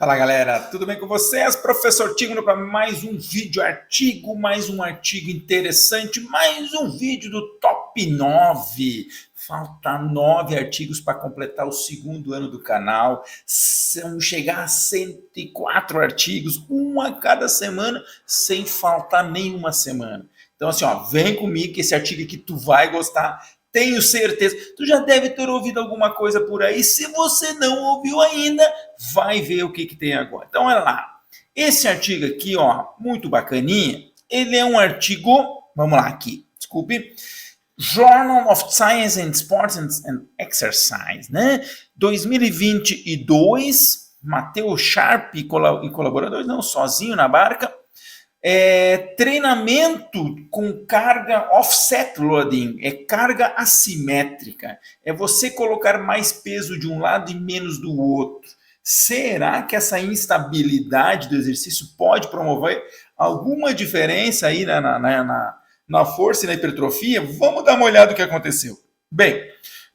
Fala galera, tudo bem com vocês? Professor Tigno para mais um vídeo artigo, mais um artigo interessante, mais um vídeo do Top 9. Falta 9 artigos para completar o segundo ano do canal. Vamos chegar a 104 artigos, um a cada semana, sem faltar nenhuma semana. Então assim, ó, vem comigo que esse artigo aqui tu vai gostar. Tenho certeza, tu já deve ter ouvido alguma coisa por aí. Se você não ouviu ainda, vai ver o que tem agora. Então, olha lá. Esse artigo aqui, ó, muito bacaninha. Ele é um artigo, vamos lá aqui, desculpe. Journal of Science and Sports and Exercise, né? 2022, Matheus Sharp e colaboradores, não, sozinho na barca. Treinamento com carga offset loading, é carga assimétrica, é você colocar mais peso de um lado e menos do outro. Será que essa instabilidade do exercício pode promover alguma diferença aí na força e na hipertrofia? Vamos dar uma olhada no que aconteceu. Bem,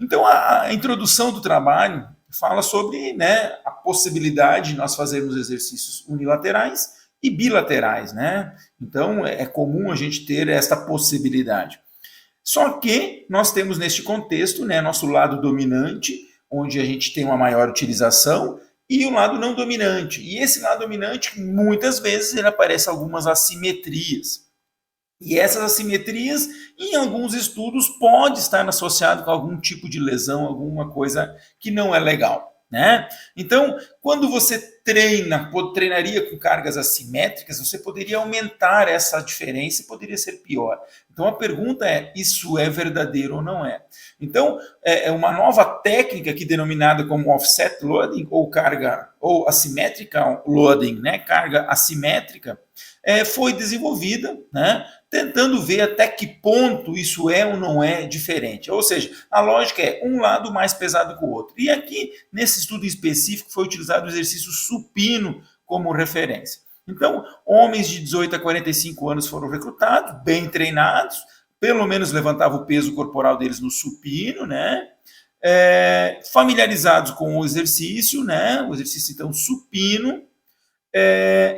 então a introdução do trabalho fala sobre, né, a possibilidade de nós fazermos exercícios unilaterais e bilaterais, né? Então é comum a gente ter esta possibilidade. Só que nós temos neste contexto, né, nosso lado dominante, onde a gente tem uma maior utilização, e o lado não dominante. E esse lado dominante, muitas vezes, ele aparece algumas assimetrias. E essas assimetrias, em alguns estudos, pode estar associado com algum tipo de lesão, alguma coisa que não é legal, né? Então, quando você treinaria com cargas assimétricas, você poderia aumentar essa diferença e poderia ser pior. Então a pergunta é, isso é verdadeiro ou não é? Então, é uma nova técnica aqui denominada como offset loading, ou carga, ou assimétrica loading, né? Carga assimétrica, foi desenvolvida, né? Tentando ver até que ponto isso é ou não é diferente. Ou seja, a lógica é um lado mais pesado que o outro. E aqui, nesse estudo específico, foi utilizado o exercício supino como referência. Então, homens de 18 a 45 anos foram recrutados, bem treinados, pelo menos levantavam o peso corporal deles no supino, né? Familiarizados com o exercício, né? O exercício, então, supino.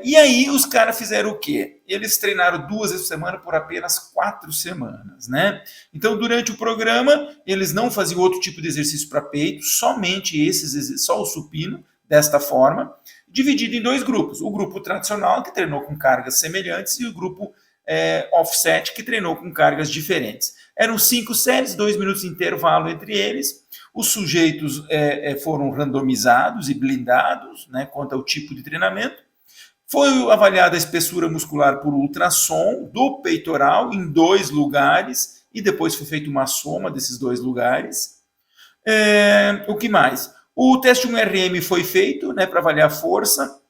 E aí os caras fizeram o quê? Eles treinaram 2 vezes por semana por apenas 4 semanas, né? Então, durante o programa, eles não faziam outro tipo de exercício para peito, somente esses, só o supino, desta forma, dividido em 2 grupos. O grupo tradicional, que treinou com cargas semelhantes, e o grupo offset, que treinou com cargas diferentes. Eram 5 séries, 2 minutos de intervalo entre eles. Os sujeitos foram randomizados e blindados, né, quanto ao tipo de treinamento. Foi avaliada a espessura muscular por ultrassom do peitoral em 2 lugares e depois foi feita uma soma desses 2 lugares. O que mais? O teste 1RM foi feito, né, para avaliar a força,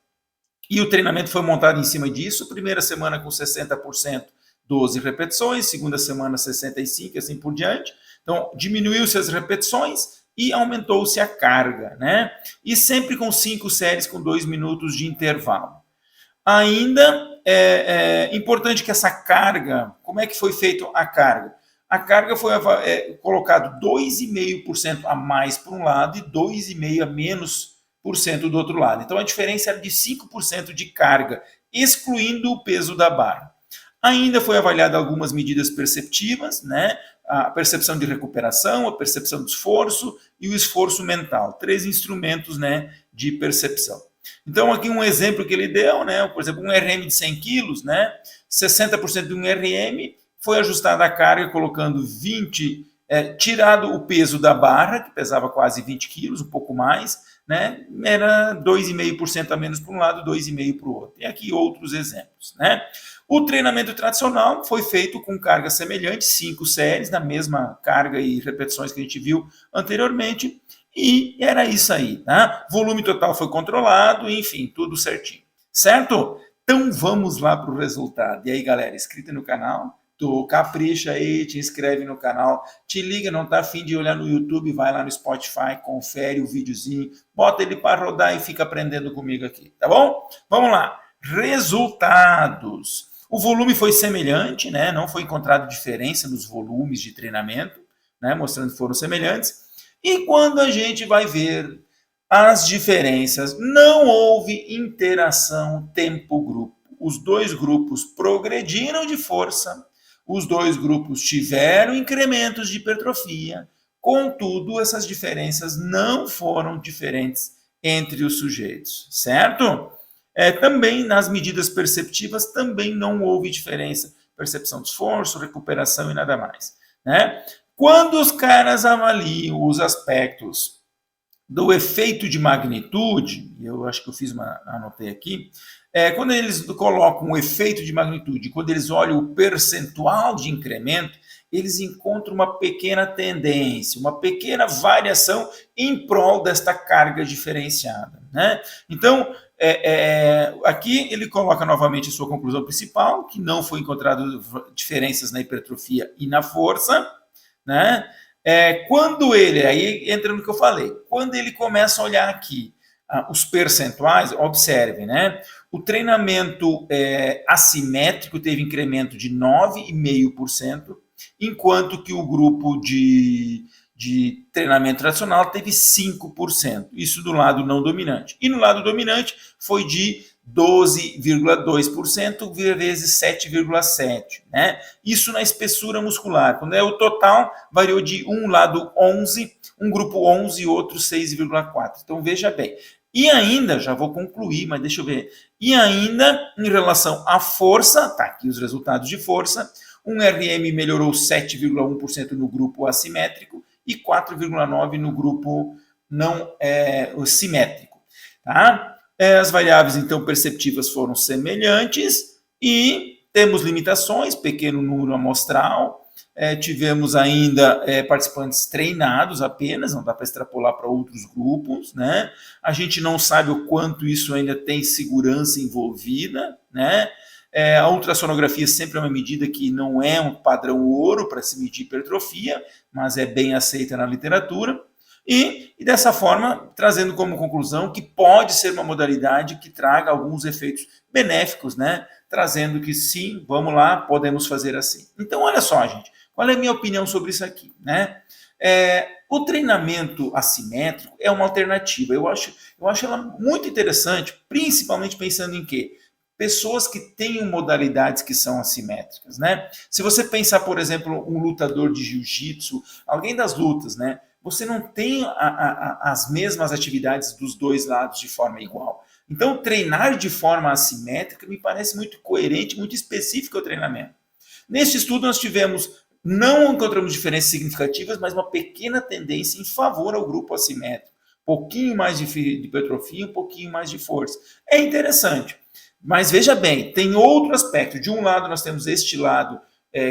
e o treinamento foi montado em cima disso. Primeira semana com 60%, 12 repetições, segunda semana 65%, e assim por diante. Então, diminuiu-se as repetições e aumentou-se a carga, né? E sempre com 5 séries com 2 minutos de intervalo. Ainda é importante que essa carga, como é que foi feita a carga? A carga foi colocado 2,5% a mais por um lado e 2,5% a menos por cento do outro lado. Então a diferença era de 5% de carga, excluindo o peso da barra. Ainda foi avaliada algumas medidas perceptivas, né? A percepção de recuperação, a percepção do esforço e o esforço mental. 3 instrumentos, né, de percepção. Então, aqui um exemplo que ele deu, né? Por exemplo, um RM de 100 quilos, né? 60% de um RM foi ajustada a carga, colocando 20, tirado o peso da barra, que pesava quase 20 quilos, um pouco mais, né? Era 2,5% a menos para um lado, 2,5% para o outro. E aqui outros exemplos, né? O treinamento tradicional foi feito com carga semelhante, 5 séries, na mesma carga e repetições que a gente viu anteriormente, e era isso aí, tá? Volume total foi controlado, enfim, tudo certinho, certo? Então vamos lá para o resultado. E aí, galera, inscrito no canal? Tu capricha aí, te inscreve no canal, te liga, não tá afim de olhar no YouTube, vai lá no Spotify, confere o videozinho, bota ele para rodar e fica aprendendo comigo aqui, tá bom? Vamos lá. Resultados. O volume foi semelhante, né? Não foi encontrado diferença nos volumes de treinamento, né? Mostrando que foram semelhantes. E quando a gente vai ver as diferenças, não houve interação tempo-grupo. Os dois grupos progrediram de força, os dois grupos tiveram incrementos de hipertrofia, contudo, essas diferenças não foram diferentes entre os sujeitos, certo? Também nas medidas perceptivas também não houve diferença, percepção de esforço, recuperação e nada mais, né? Quando os caras avaliam os aspectos do efeito de magnitude, eu acho que eu anotei aqui, quando eles colocam o efeito de magnitude, quando eles olham o percentual de incremento, eles encontram uma pequena tendência, uma pequena variação em prol desta carga diferenciada, né? Então, aqui ele coloca novamente a sua conclusão principal, que não foi encontrado diferenças na hipertrofia e na força, né? Quando ele, aí entra no que eu falei, quando ele começa a olhar aqui os percentuais, observem, né? O treinamento assimétrico teve incremento de 9,5%, enquanto que o grupo de treinamento tradicional teve 5%. Isso do lado não dominante. E no lado dominante foi de 12,2% vezes 7,7%, né? Isso na espessura muscular. Quando é o total, variou de um lado 11, um grupo 11 e outro 6,4%. Então veja bem. E ainda, já vou concluir, mas deixa eu ver. E ainda, em relação à força, tá aqui os resultados de força, um RM melhorou 7,1% no grupo assimétrico e 4,9% no grupo não simétrico, tá? As variáveis, então, perceptivas foram semelhantes e temos limitações, pequeno número amostral, tivemos ainda participantes treinados apenas, não dá para extrapolar para outros grupos, né? A gente não sabe o quanto isso ainda tem segurança envolvida, né? A ultrassonografia sempre é uma medida que não é um padrão ouro para se medir hipertrofia, mas é bem aceita na literatura. E dessa forma, trazendo como conclusão que pode ser uma modalidade que traga alguns efeitos benéficos, né? Trazendo que sim, vamos lá, podemos fazer assim. Então, olha só, gente, qual é a minha opinião sobre isso aqui, né? O treinamento assimétrico é uma alternativa. Eu acho ela muito interessante, principalmente pensando em quê? Pessoas que tenham modalidades que são assimétricas, né? Se você pensar, por exemplo, um lutador de jiu-jitsu, alguém das lutas, né? Você não tem as mesmas atividades dos dois lados de forma igual. Então, treinar de forma assimétrica me parece muito coerente, muito específico ao treinamento. Neste estudo, nós não encontramos diferenças significativas, mas uma pequena tendência em favor ao grupo assimétrico. Um pouquinho mais de hipertrofia, um pouquinho mais de força. É interessante. Mas veja bem, tem outro aspecto. De um lado, nós temos este lado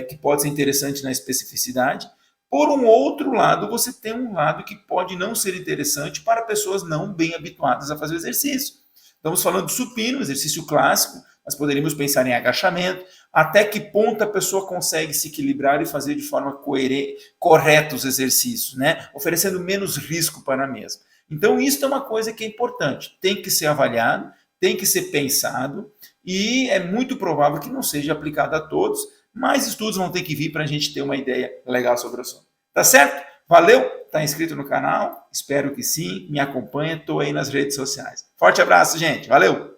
que pode ser interessante na especificidade. Por um outro lado, você tem um lado que pode não ser interessante para pessoas não bem habituadas a fazer o exercício. Estamos falando de supino, exercício clássico, mas poderíamos pensar em agachamento. Até que ponto a pessoa consegue se equilibrar e fazer de forma correta os exercícios, né? Oferecendo menos risco para a mesma. Então, isso é uma coisa que é importante. Tem que ser avaliado, tem que ser pensado e é muito provável que não seja aplicado a todos, mas estudos vão ter que vir para a gente ter uma ideia legal sobre o assunto. Tá certo? Valeu? Tá inscrito no canal? Espero que sim. Me acompanha, estou aí nas redes sociais. Forte abraço, gente. Valeu!